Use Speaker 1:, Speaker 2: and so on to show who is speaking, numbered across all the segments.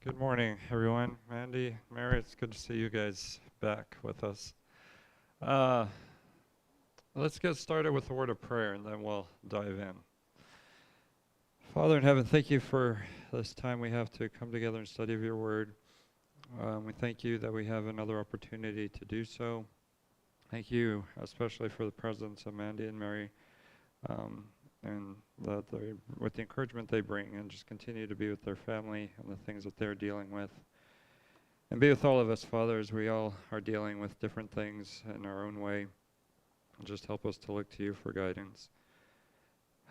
Speaker 1: Good morning, everyone. Mandy, Mary, it's good to see you guys back with us. Uh, let's get started with a word of prayer and then we'll dive in. Father in heaven, thank you for this time we have to come together and study of your word. We thank you that we have another opportunity to do so. Thank you especially for the presence of Mandy and Mary, and that with the encouragement they bring, and just continue to be with their family and the things that they're dealing with. And be with all of us, Father, as we all are dealing with different things in our own way. Just help us to look to you for guidance.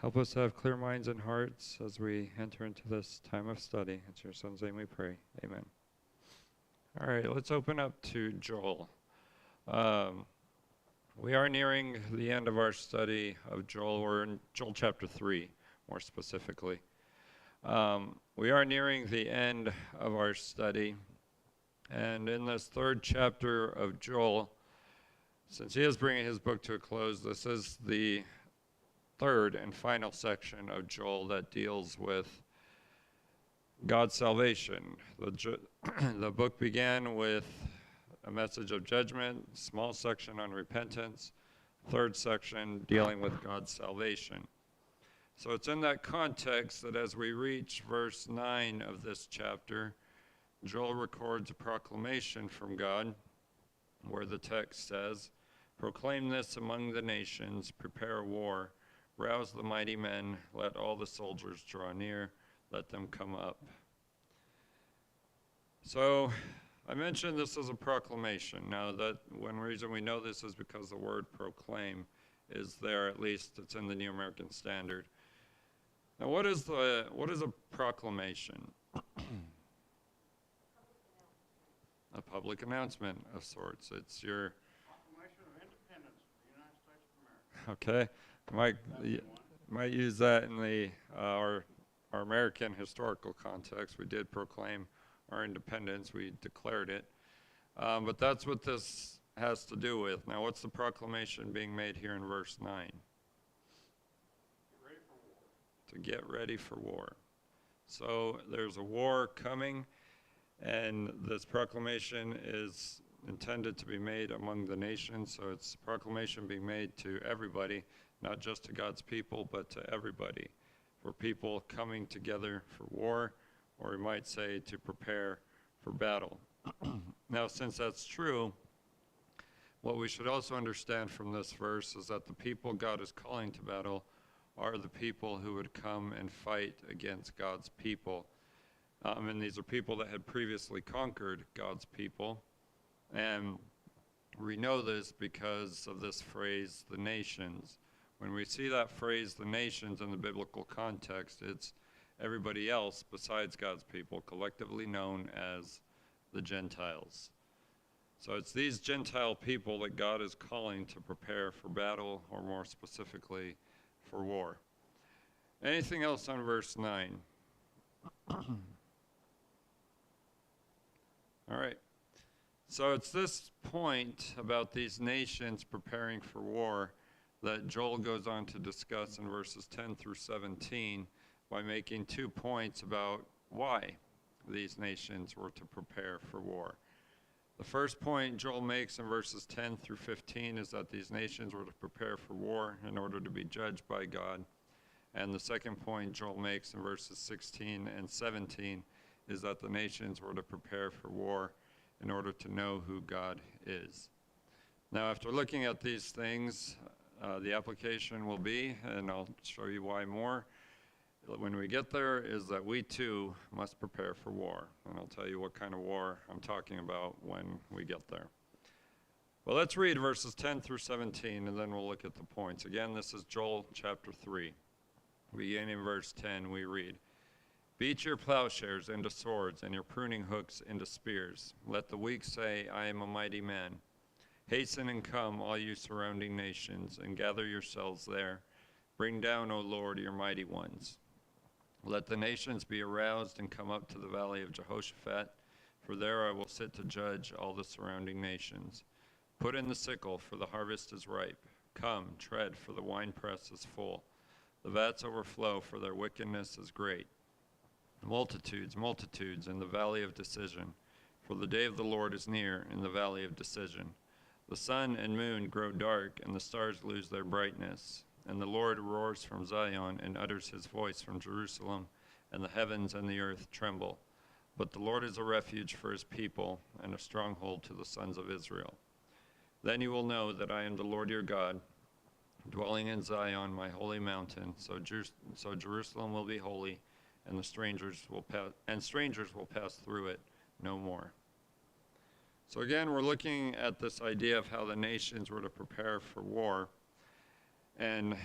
Speaker 1: Help us to have clear minds and hearts as we enter into this time of study. It's your Son's name we pray. Amen. All right, let's open up to Joel. We are nearing the end of our study of Joel. We're in Joel chapter 3, more specifically. We are nearing the end of our study. And in this third chapter of Joel, since he is bringing his book to a close, this is the third and final section of Joel that deals with God's salvation. The book began with a message of judgment, small section on repentance, third section dealing with God's salvation. So it's in that context that as we reach verse 9 of this chapter, Joel records a proclamation from God where the text says, "Proclaim this among the nations, prepare war, rouse the mighty men, let all the soldiers draw near, let them come up." So I mentioned this as a proclamation. Now that one reason we know this is because the word proclaim is there, at least it's in the New American Standard. Now what is a proclamation? A public announcement of sorts. It's your
Speaker 2: Proclamation of Independence of the United States of America.
Speaker 1: okay. Might use that in the our American historical context. We did proclaim our independence. We declared it. But that's what this has to do with. Now, what's the proclamation being made here in verse 9?
Speaker 2: Get ready for war.
Speaker 1: To get ready for war. So there's a war coming, and this proclamation is intended to be made among the nations. So it's a proclamation being made to everybody, not just to God's people, but to everybody. For people coming together for war, or we might say to prepare for battle. Now, since that's true, what we should also understand from this verse is that the people God is calling to battle are the people who would come and fight against God's people. And these are people that had previously conquered God's people. And we know this because of this phrase, the nations. When we see that phrase, the nations, in the biblical context, it's everybody else besides God's people, collectively known as the Gentiles. So it's these Gentile people that God is calling to prepare for battle, or more specifically, for war. Anything else on verse 9? All right. So it's this point about these nations preparing for war that Joel goes on to discuss in verses 10 through 17 by making 2 points about why these nations were to prepare for war. The first point Joel makes in verses 10 through 15 is that these nations were to prepare for war in order to be judged by God. And the second point Joel makes in verses 16 and 17 is that the nations were to prepare for war in order to know who God is. Now, after looking at these things, the application will be, and I'll show you why more, when we get there, is that we too must prepare for war. And I'll tell you what kind of war I'm talking about when we get there. Well, let's read verses 10 through 17, and then we'll look at the points. Again, this is Joel chapter 3. Beginning in verse 10, we read, "Beat your plowshares into swords and your pruning hooks into spears. Let the weak say, I am a mighty man. Hasten and come, all you surrounding nations, and gather yourselves there. Bring down, O Lord, your mighty ones. Let the nations be aroused and come up to the valley of Jehoshaphat, for there I will sit to judge all the surrounding nations. Put in the sickle, for the harvest is ripe. Come, tread, for the winepress is full. The vats overflow, for their wickedness is great. multitudes, multitudes in the valley of decision. For the day of the Lord is near in the valley of decision. The sun and moon grow dark, and the stars lose their brightness. And the Lord roars from Zion and utters his voice from Jerusalem, and the heavens and the earth tremble. But the Lord is a refuge for his people, and a stronghold to the sons of Israel. Then you will know that I am the Lord your God, dwelling in Zion, my holy mountain. So Jerusalem will be holy, and strangers will pass through it no more. So again, we're looking at this idea of how the nations were to prepare for war. And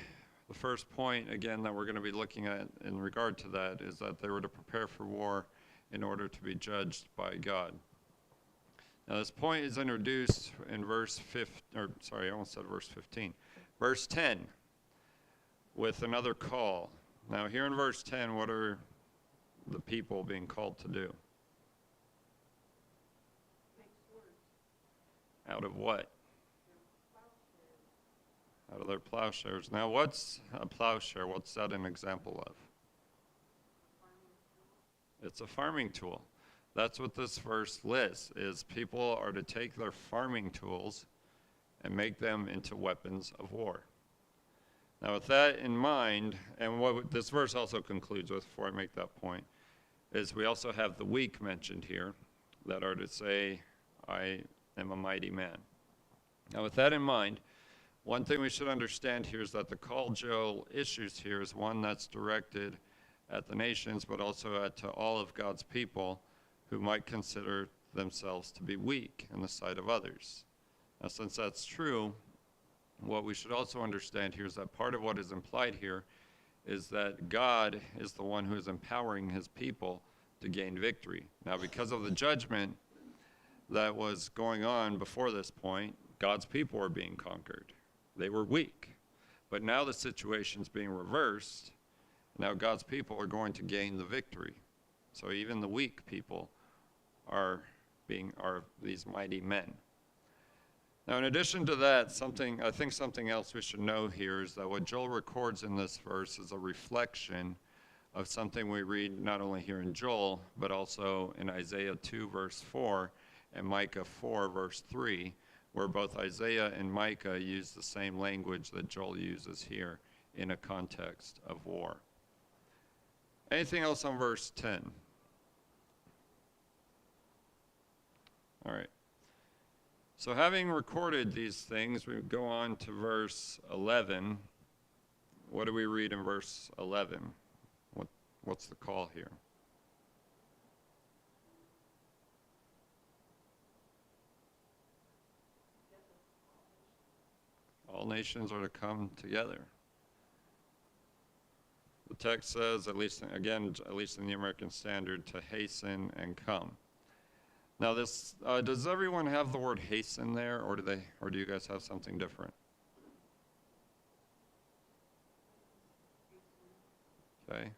Speaker 1: the first point, again, that we're going to be looking at in regard to that is that they were to prepare for war in order to be judged by God. Now, this point is introduced in verse 15, verse 10, with another call. Now, here in verse 10, what are the people being called to do? Out of what? Out of their plowshares. Now, what's a plowshare? What's that an example of? It's a farming tool. That's what this verse lists, is people are to take their farming tools and make them into weapons of war. Now, with that in mind, and what this verse also concludes with, before I make that point, is we also have the weak mentioned here that are to say, I am a mighty man. Now, with that in mind, one thing we should understand here is that the call Joel issues here is one that's directed at the nations, but also to all of God's people who might consider themselves to be weak in the sight of others. Now, since that's true, what we should also understand here is that part of what is implied here is that God is the one who is empowering his people to gain victory. Now, because of the judgment that was going on before this point, God's people were being conquered. They were weak. But now the situation's being reversed. Now God's people are going to gain the victory. So even the weak people are these mighty men. Now, in addition to that, something else we should know here is that what Joel records in this verse is a reflection of something we read not only here in Joel, but also in Isaiah 2, verse 4, and Micah 4, verse 3, where both Isaiah and Micah use the same language that Joel uses here in a context of war. Anything else on verse 10? All right. So having recorded these things, we go on to verse 11. What do we read in verse 11? What's the call here? All nations are to come together. The text says, at least in the American Standard, to hasten and come. Now, this does everyone have the word hasten there, or do you guys have something different? Okay.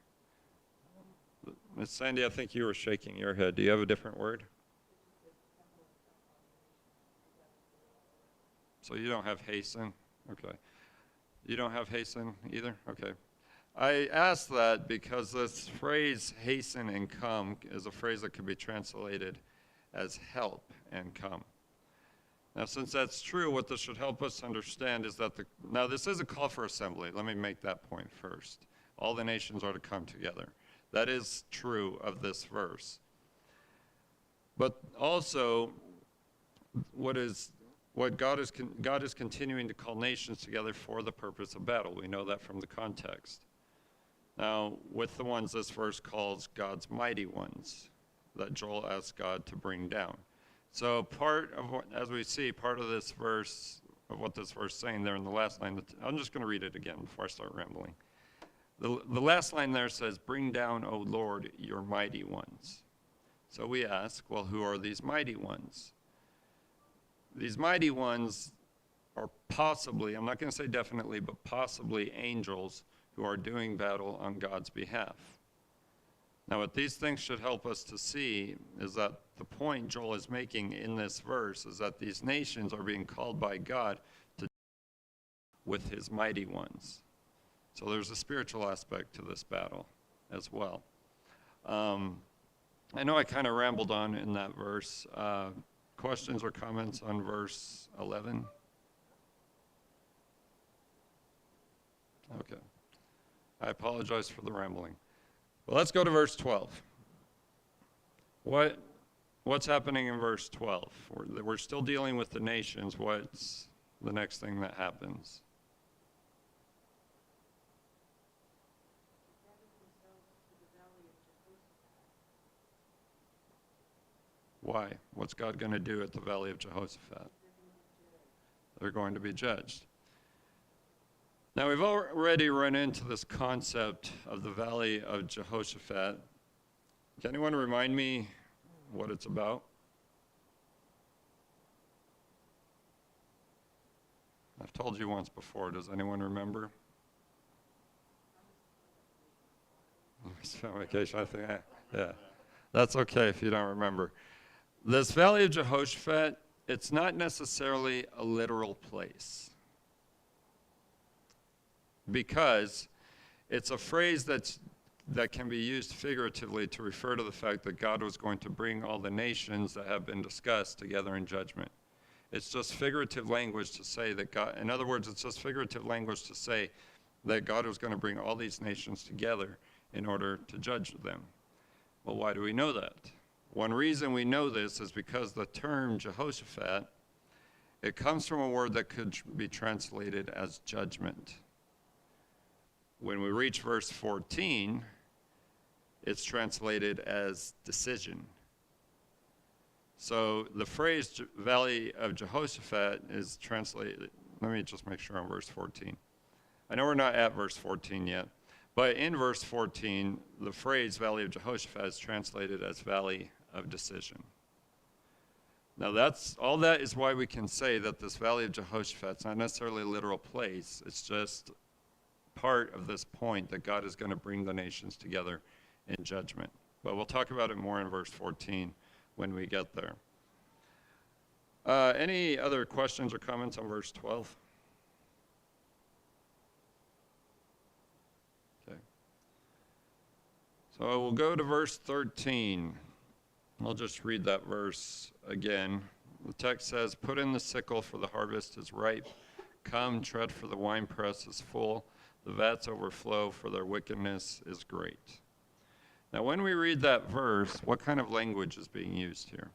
Speaker 1: Miss Sandy, I think you were shaking your head. Do you have a different word? So you don't have hasten? Okay. You don't have hasten either? Okay. I asked that because this phrase hasten and come is a phrase that can be translated as help and come. Now, since that's true, what this should help us understand is that now this is a call for assembly. Let me make that point first. All the nations are to come together. That is true of this verse. But also, God is continuing to call nations together for the purpose of battle. We know that from the context. Now, with the ones this verse calls God's mighty ones that Joel asks God to bring down. So part of this verse, of what this verse is saying there in the last line, I'm just going to read it again before I start rambling. The last line there says, bring down, O Lord, your mighty ones. So we ask, well, who are these mighty ones? These mighty ones are possibly, I'm not going to say definitely, but possibly angels who are doing battle on God's behalf. Now, what these things should help us to see is that the point Joel is making in this verse is that these nations are being called by God to with his mighty ones. So there's a spiritual aspect to this battle as well. I know I kind of rambled on in that verse. Questions or comments on verse 11? Okay. I apologize for the rambling. Well, let's go to verse 12. What's happening in verse 12? We're still dealing with the nations. What's the next thing that happens? Why? What's God going to do at the Valley of Jehoshaphat? They're going to be judged. Now, we've already run into this concept of the Valley of Jehoshaphat. Can anyone remind me what it's about? I've told you once before. Does anyone remember? On vacation, I think. Yeah. That's okay if you don't remember. This Valley of Jehoshaphat, it's not necessarily a literal place, because it's a phrase that can be used figuratively to refer to the fact that God was going to bring all the nations that have been discussed together in judgment. It's just figurative language to say that God, in other words, it's just figurative language to say that God was going to bring all these nations together in order to judge them. Well, why do we know that? One reason we know this is because the term Jehoshaphat, it comes from a word that could be translated as judgment. When we reach verse 14, it's translated as decision. So the phrase Valley of Jehoshaphat is translated, let me just make sure on verse 14. I know we're not at verse 14 yet, but in verse 14, the phrase Valley of Jehoshaphat is translated as Valley of Decision. Now all that is why we can say that this Valley of Jehoshaphat is not necessarily a literal place. It's just part of this point that God is going to bring the nations together in judgment. But we'll talk about it more in verse 14 when we get there. Any other questions or comments on verse 12? Okay. So we'll go to verse 13. I'll just read that verse again. The text says, "Put in the sickle, for the harvest is ripe. Come, tread, for the winepress is full. The vats overflow, for their wickedness is great." Now, when we read that verse, what kind of language is being used here?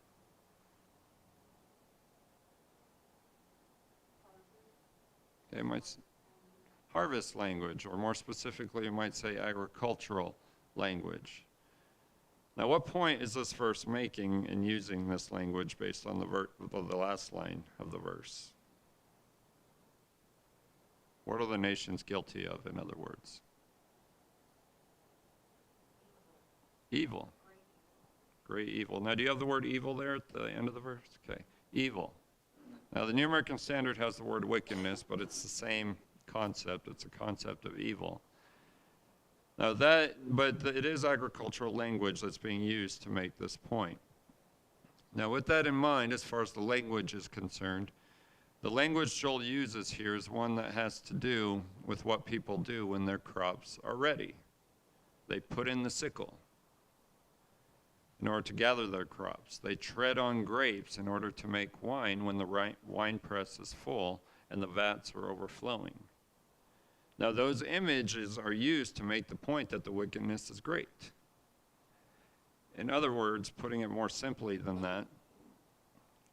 Speaker 1: Okay, harvest language, or more specifically, you might say agricultural language. Now, what point is this verse making in using this language based on the last line of the verse? What are the nations guilty of, in other words? Evil. Great evil. Now, do you have the word evil there at the end of the verse? Okay. Evil. Now, the New American Standard has the word wickedness, but it's the same concept. It's a concept of evil. Now, it is agricultural language that's being used to make this point. Now, with that in mind, as far as the language is concerned, the language Joel uses here is one that has to do with what people do when their crops are ready. They put in the sickle in order to gather their crops. They tread on grapes in order to make wine when the wine press is full and the vats are overflowing. Now, those images are used to make the point that the wickedness is great. In other words, putting it more simply than that,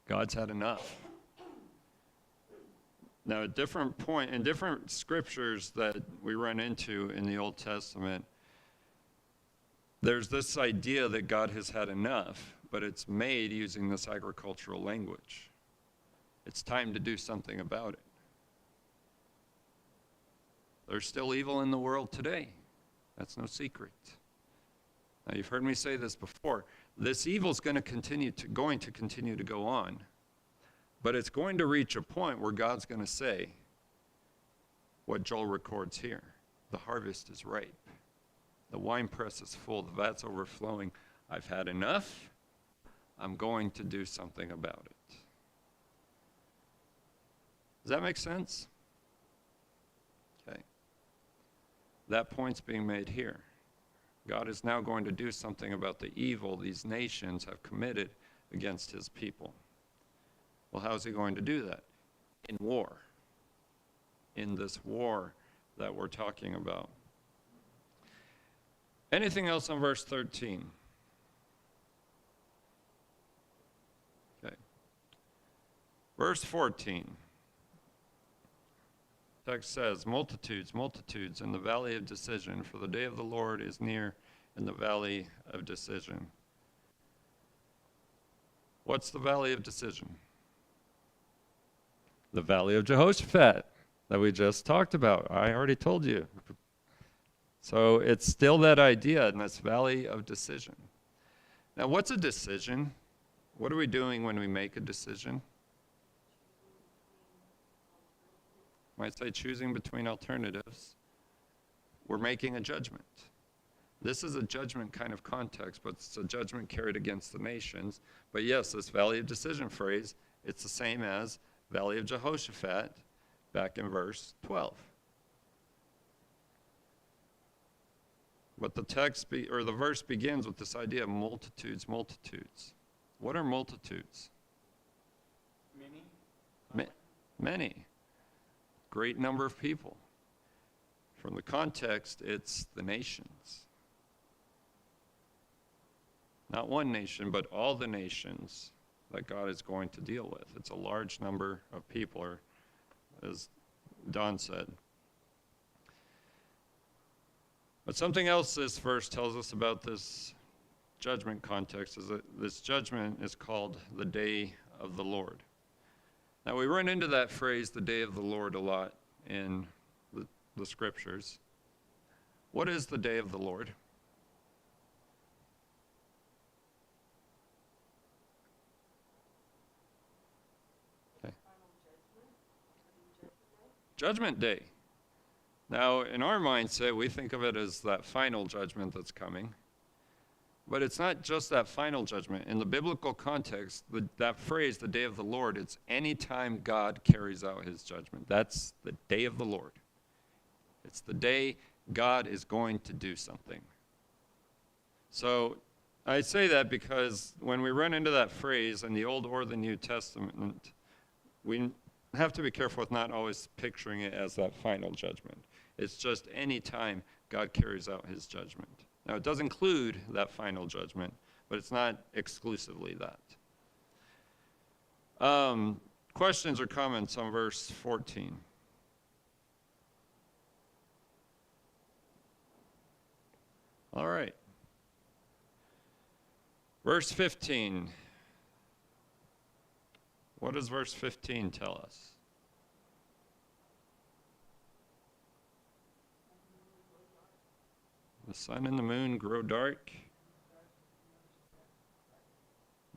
Speaker 1: God's had enough. Now, at in different scriptures that we run into in the Old Testament, there's this idea that God has had enough, but it's made using this agricultural language. It's time to do something about it. There's still evil in the world today. That's no secret. Now, you've heard me say this before. This evil is going to continue to go on. But it's going to reach a point where God's going to say what Joel records here. The harvest is ripe. The winepress is full. The vat's overflowing. I've had enough. I'm going to do something about it. Does that make sense? Okay. That point's being made here. God is now going to do something about the evil these nations have committed against his people. Well, how is he going to do that? In war. In this war that we're talking about. Anything else on verse 13? Okay. Verse 14. Text says, multitudes, multitudes in the valley of decision, for the day of the Lord is near in the valley of decision. What's the valley of decision? The valley of Jehoshaphat that we just talked about. I already told you. So it's still that idea in this valley of decision. Now, what's a decision? What are we doing when we make a decision? Might say choosing between alternatives. We're making a judgment. This is a judgment kind of context, but it's a judgment carried against the nations. But yes, this valley of decision phrase, it's the same as valley of Jehoshaphat back in verse 12. But the the verse begins with this idea of multitudes, multitudes. What are multitudes? Many. Great number of people. From the context, it's the nations. Not one nation, but all the nations that God is going to deal with. It's a large number of people, or as Don said. But something else this verse tells us about this judgment context is that this judgment is called the day of the Lord. Now, we run into that phrase, the day of the Lord, a lot in the scriptures. What is the day of the Lord? Okay. Judgment Day. Now, in our mindset, we think of it as that final judgment that's coming. But it's not just that final judgment. In the biblical context, that phrase, the day of the Lord, it's any time God carries out his judgment. That's the day of the Lord. It's the day God is going to do something. So I say that because when we run into that phrase in the Old or the New Testament, we have to be careful with not always picturing it as that final judgment. It's just any time God carries out his judgment. Now, it does include that final judgment, but it's not exclusively that. Questions or comments on verse 14? All right. Verse 15. What does verse 15 tell us? The sun and the moon grow dark,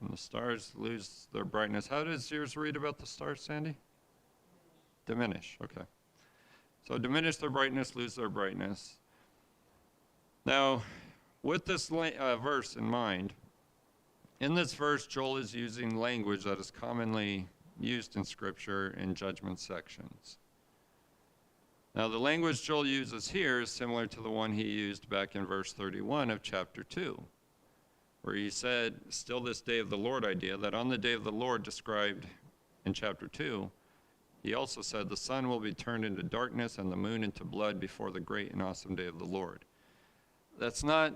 Speaker 1: and the stars lose their brightness. How does yours read about the stars, Sandy? Diminish, okay. So diminish their brightness, lose their brightness. Now, with this verse in mind, in this verse, Joel is using language that is commonly used in Scripture in judgment sections. Now, the language Joel uses here is similar to the one he used back in verse 31 of chapter 2, where he said, still this day of the Lord idea, that on the day of the Lord described in chapter 2, he also said, the sun will be turned into darkness and the moon into blood before the great and awesome day of the Lord. That's not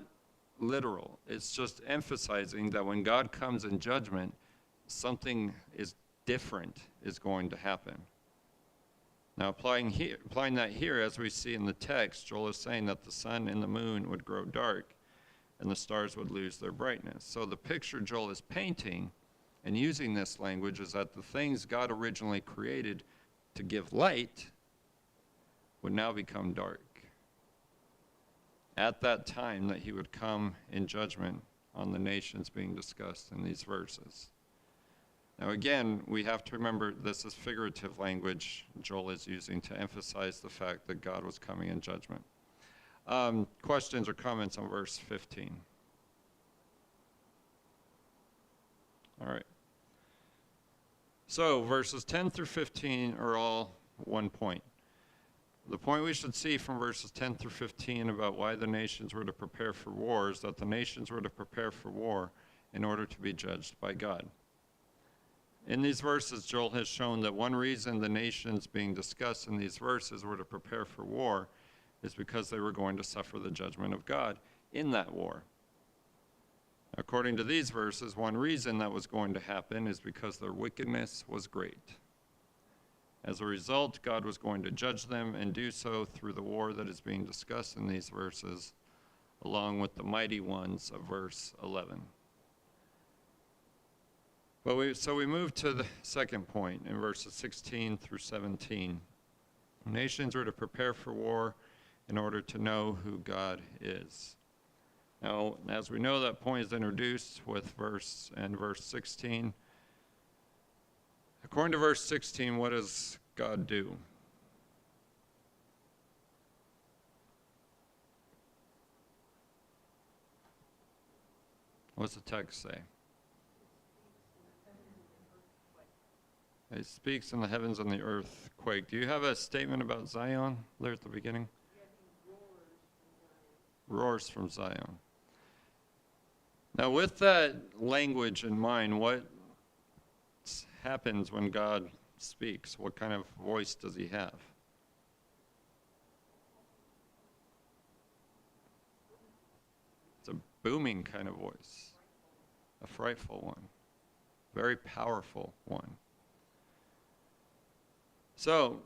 Speaker 1: literal. It's just emphasizing that when God comes in judgment, something is different is going to happen. Now, applying that here, as we see in the text, Joel is saying that the sun and the moon would grow dark and the stars would lose their brightness. So the picture Joel is painting and using this language is that the things God originally created to give light would now become dark. At that time that he would come in judgment on the nations being discussed in these verses. Now again, we have to remember this is figurative language Joel is using to emphasize the fact that God was coming in judgment. Questions or comments on verse 15? All right. So verses 10 through 15 are all one point. The point we should see from verses 10 through 15 about why the nations were to prepare for war is that the nations were to prepare for war in order to be judged by God. In these verses, Joel has shown that one reason the nations being discussed in these verses were to prepare for war is because they were going to suffer the judgment of God in that war. According to these verses, one reason that was going to happen is because their wickedness was great. As a result, God was going to judge them and do so through the war that is being discussed in these verses, along with the mighty ones of verse 11. So we move to the second point in verses 16 through 17. Nations are to prepare for war in order to know who God is. Now, as we know, that point is introduced with verse 16. According to verse 16, what does God do? What's the text say? He speaks and the heavens and the earth quake. Do you have a statement about Zion there at the beginning? Roars from Zion. Now, with that language in mind, what happens when God speaks? What kind of voice does he have? It's a booming kind of voice, a frightful one, very powerful one. So,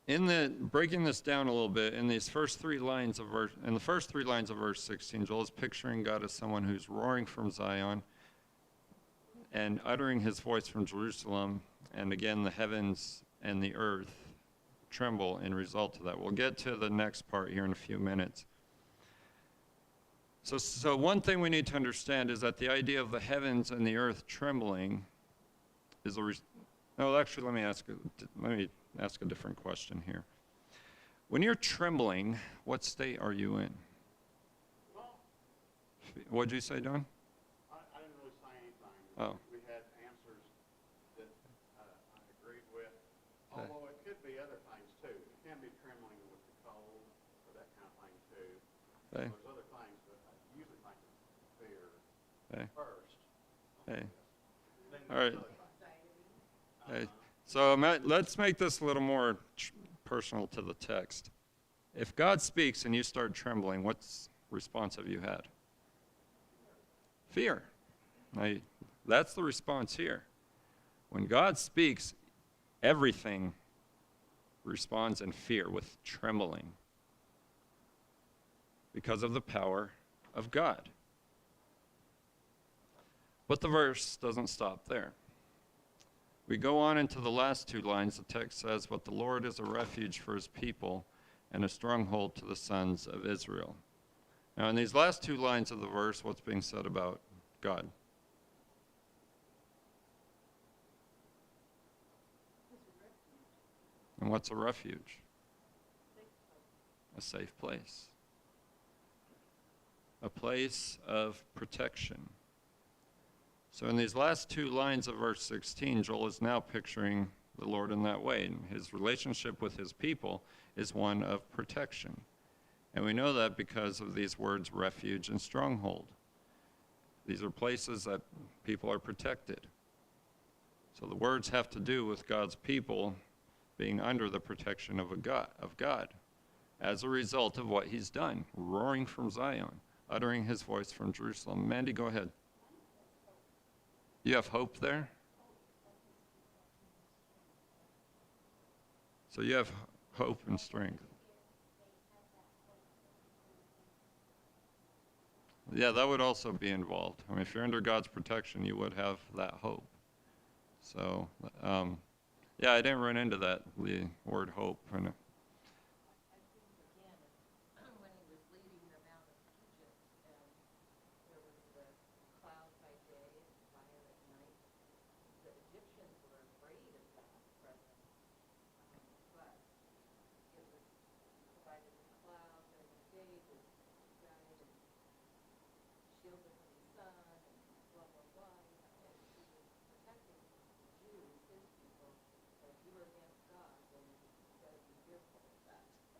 Speaker 1: breaking this down a little bit, in the first three lines of verse 16, Joel is picturing God as someone who's roaring from Zion and uttering his voice from Jerusalem, and again the heavens and the earth tremble in result of that. We'll get to the next part here in a few minutes. So one thing we need to understand is that the idea of the heavens and the earth trembling is let me ask a different question here. When you're trembling, what state are you in?
Speaker 2: Well,
Speaker 1: What'd you say, Don?
Speaker 2: I didn't really say anything.
Speaker 1: Oh.
Speaker 2: We had answers that I agreed with, although it could be other things too. It can be trembling with the cold or that kind of thing too.
Speaker 1: Okay.
Speaker 2: There's other things, but I usually think it's fear
Speaker 1: Okay.
Speaker 2: first.
Speaker 1: Okay.
Speaker 2: Then
Speaker 1: All right.
Speaker 2: other things.
Speaker 1: Okay. So let's make this a little more personal to the text. If God speaks and you start trembling, what response have you had? Fear. Now, that's the response here. When God speaks, everything responds in fear with trembling because of the power of God. But the verse doesn't stop there. We go on into the last two lines. The text says, "But the Lord is a refuge for his people and a stronghold to the sons of Israel." Now, in these last two lines of the verse, what's being said about God? And what's a refuge? A safe place. A place of protection. So in these last two lines of verse 16, Joel is now picturing the Lord in that way. And his relationship with his people is one of protection. And we know that because of these words, refuge and stronghold. These are places that people are protected. So the words have to do with God's people being under the protection of God as a result of what he's done, roaring from Zion, uttering his voice from Jerusalem. Mandy, go ahead. You have hope there? So you have hope and strength. Yeah, that would also be involved. I mean, if you're under God's protection, you would have that hope. So, yeah, I didn't run into that, the word hope. And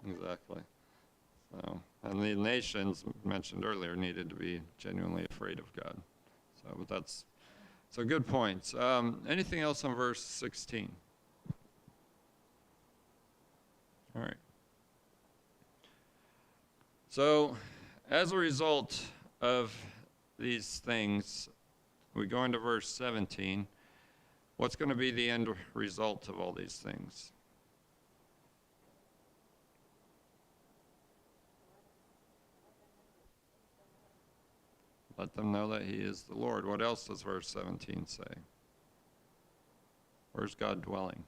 Speaker 1: Exactly. So, and the nations mentioned earlier needed to be genuinely afraid of God. So, but that's so good points. Anything else on verse 16? All right. So, as a result of these things, we go into verse 17. What's going to be the end result of all these things? Let them know that he is the Lord. What else does verse 17 say? Where's God dwelling?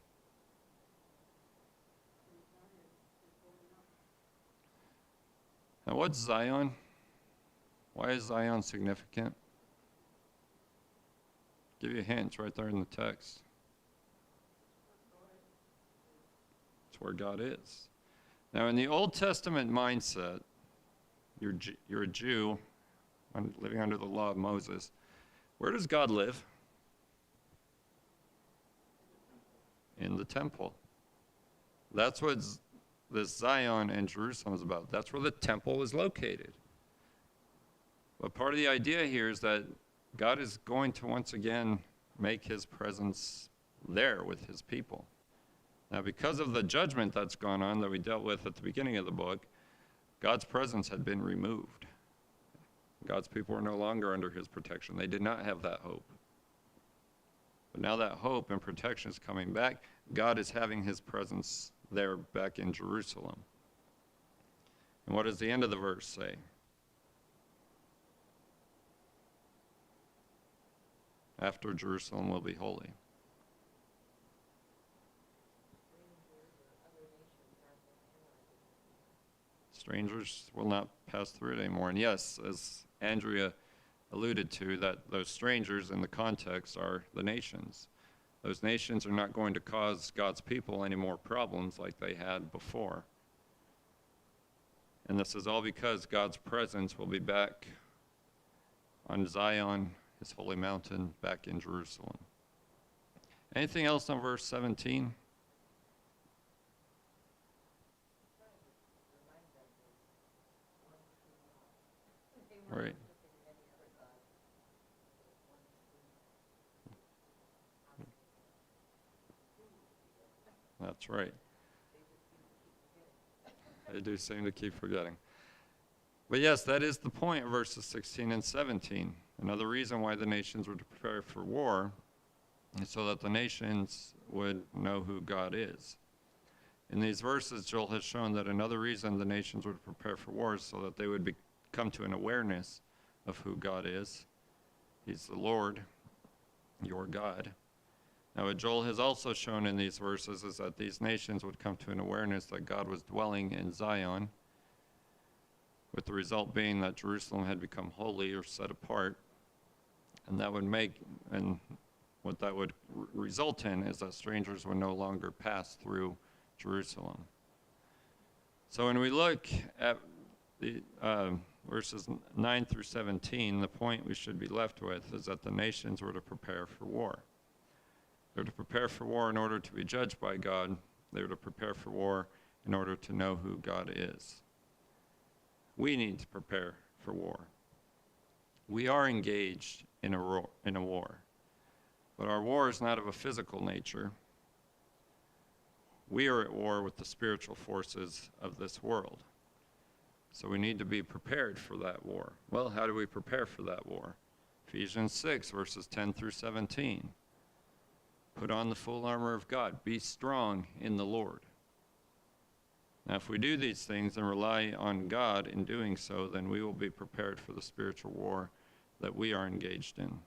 Speaker 1: Now, what's Zion? Why is Zion significant? Give you a hint, it's right there in the text. It's where God is. Now, in the Old Testament mindset, you're a Jew living under the law of Moses. Where does God live? In the temple. That's what this Zion and Jerusalem is about. That's where the temple is located. But part of the idea here is that God is going to once again make his presence there with his people. Now, because of the judgment that's gone on that we dealt with at the beginning of the book, God's presence had been removed. God's people were no longer under his protection. They did not have that hope. But now that hope and protection is coming back, God is having his presence there back in Jerusalem. And what does the end of the verse say? After Jerusalem will be holy. Strangers will not pass through it anymore. And yes, as Andrea alluded to, that those strangers in the context are the nations. Those nations are not going to cause God's people any more problems like they had before. And this is all because God's presence will be back on Zion, his holy mountain, back in Jerusalem. Anything else on verse 17? Right. That's right. They do seem to keep forgetting. But yes, that is the point of verses 16 and 17. Another reason why the nations were to prepare for war is so that the nations would know who God is. In these verses, Joel has shown that another reason the nations were to prepare for war is so that they would come to an awareness of who God is. He's the Lord, your God. Now, what Joel has also shown in these verses is that these nations would come to an awareness that God was dwelling in Zion, with the result being that Jerusalem had become holy or set apart. And that would and what that would result in is that strangers would no longer pass through Jerusalem. So when we look at the verses 9 through 17, the point we should be left with is that the nations were to prepare for war. They were to prepare for war in order to be judged by God. They were to prepare for war in order to know who God is. We need to prepare for war. We are engaged in a war, but our war is not of a physical nature. We are at war with the spiritual forces of this world. So we need to be prepared for that war. Well, how do we prepare for that war? Ephesians 6, verses 10 through 17. Put on the full armor of God. Be strong in the Lord. Now, if we do these things and rely on God in doing so, then we will be prepared for the spiritual war that we are engaged in.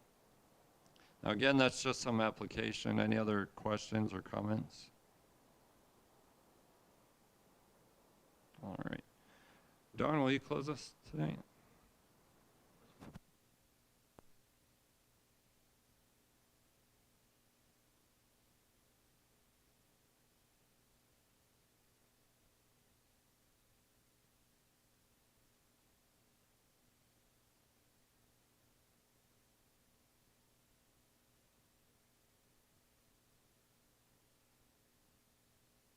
Speaker 1: Now, again, that's just some application. Any other questions or comments? All right. Don, will you close us tonight?